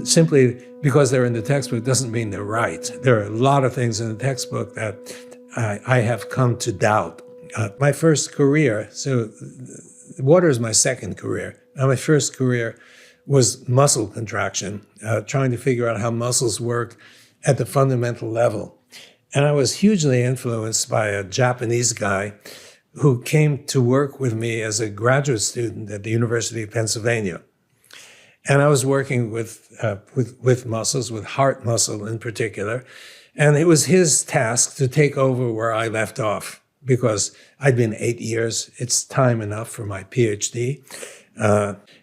Simply because they're in the textbook doesn't mean they're right. There are a lot of things in the textbook that I have come to doubt. My first career, so water is my second career. My first career was muscle contraction, trying to figure out how muscles work at the fundamental level. And I was hugely influenced by a Japanese guy who came to work with me as a graduate student at the University of Pennsylvania. And I was working with muscles, with heart muscle in particular. And it was his task to take over where I left off, because I'd been 8 years. It's time enough for my PhD.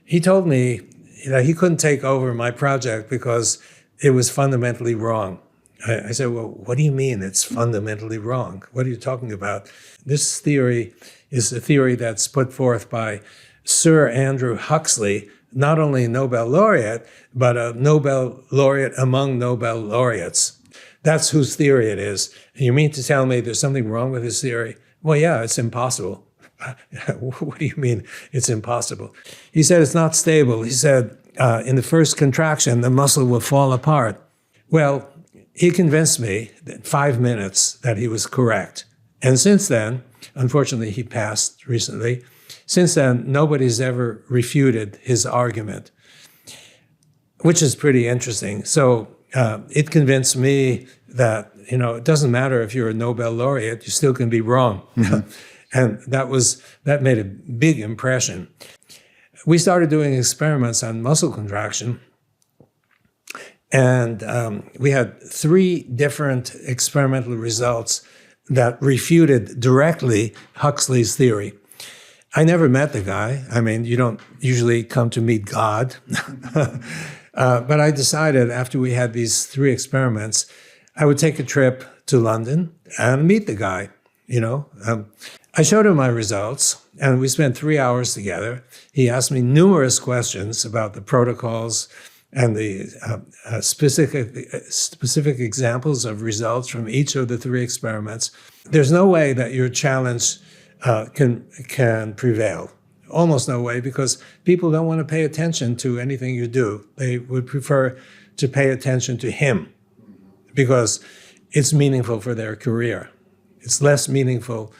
He told me that he couldn't take over my project because it was fundamentally wrong. I said, well, what do you mean it's fundamentally wrong? What are you talking about? This theory is a theory that's put forth by Sir Andrew Huxley, not only a Nobel-laureate, but a Nobel-laureate among Nobel-laureates. That's whose theory it is. You mean to tell me there's something wrong with his theory? Well, yeah, it's impossible. What do you mean it's impossible? He said it's not stable. He said in the first contraction, the muscle will fall apart. Well, he convinced me in 5 minutes that he was correct. And since then, unfortunately, he passed recently. Since then, nobody's ever refuted his argument, which is pretty interesting. So it convinced me that, it doesn't matter if you're a Nobel laureate, you still can be wrong. Mm-hmm. And that made a big impression. We started doing experiments on muscle contraction. And we had 3 different experimental results that refuted directly Huxley's theory. I never met the guy. I mean, you don't usually come to meet God. But I decided after we had these 3 experiments, I would take a trip to London and meet the guy, I showed him my results, and we spent 3 hours together. He asked me numerous questions about the protocols and the specific examples of results from each of the 3 experiments. There's no way that your challenge can prevail. Almost no way, because people don't want to pay attention to anything you do. They would prefer to pay attention to him because it's meaningful for their career. It's less meaningful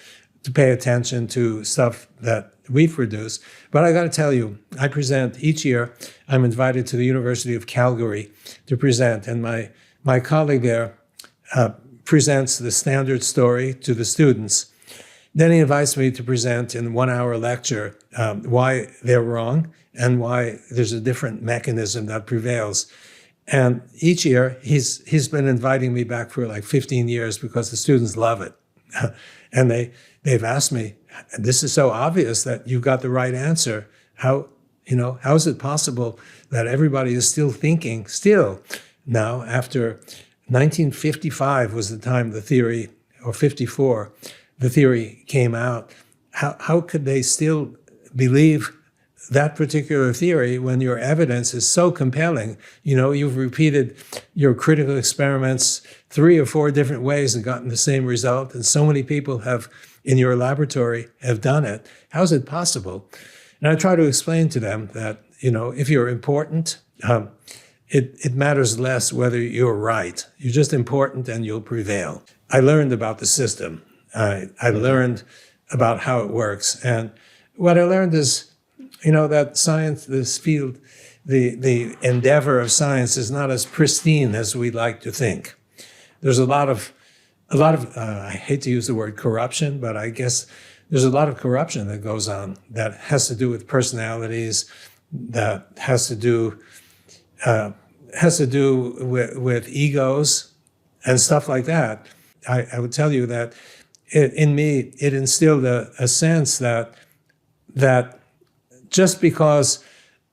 to pay attention to stuff that we produce. But I got to tell you, I present each year. I'm invited to the University of Calgary to present, and my colleague there presents the standard story to the students. Then he invites me to present in a 1-hour lecture why they're wrong and why there's a different mechanism that prevails. And each year, he's been inviting me back for like 15 years because the students love it. And they've asked me, this is so obvious that you got the right answer. How is it possible that everybody is still thinking, now after 1955 was the time the theory, or 54, the theory came out. How could they still believe that particular theory when your evidence is so compelling? You've repeated your critical experiments 3 or 4 different ways and gotten the same result, and so many people in your laboratory have done it. How is it possible? And I try to explain to them that, if you're important, it matters less whether you're right. You're just important and you'll prevail. I learned about the system. I learned about how it works. And what I learned is, that science, this field, the endeavor of science is not as pristine as we like to think. There's a lot of I hate to use the word corruption, but I guess there's a lot of corruption that goes on that has to do with personalities, that has to do with egos and stuff like that. I would tell you that in me, it instilled a sense that just because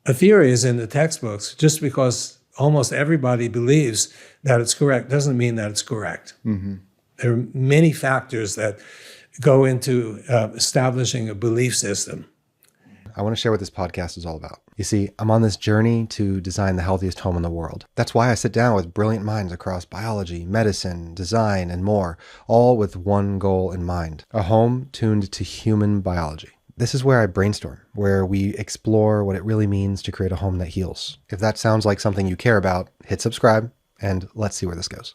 a theory is in the textbooks, just because almost everybody believes that it's correct, doesn't mean that it's correct. Mm-hmm. There are many factors that go into establishing a belief system. I want to share what this podcast is all about. You see, I'm on this journey to design the healthiest home in the world. That's why I sit down with brilliant minds across biology, medicine, design, and more, all with one goal in mind: a home tuned to human biology. This is where I brainstorm, where we explore what it really means to create a home that heals. If that sounds like something you care about, hit subscribe and let's see where this goes.